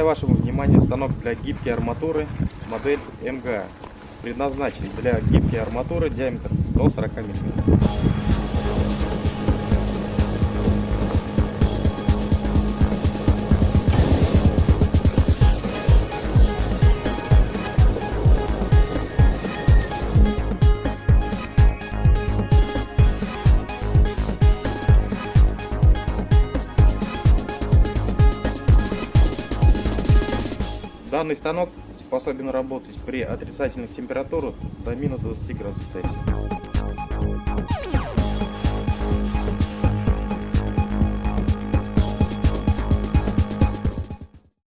Вашему вниманию станок для гибкой арматуры модель МГА. Предназначен для гибкой арматуры диаметром до 40 мм. Данный станок способен работать при отрицательных температурах до минус 20 градусов Цельсия.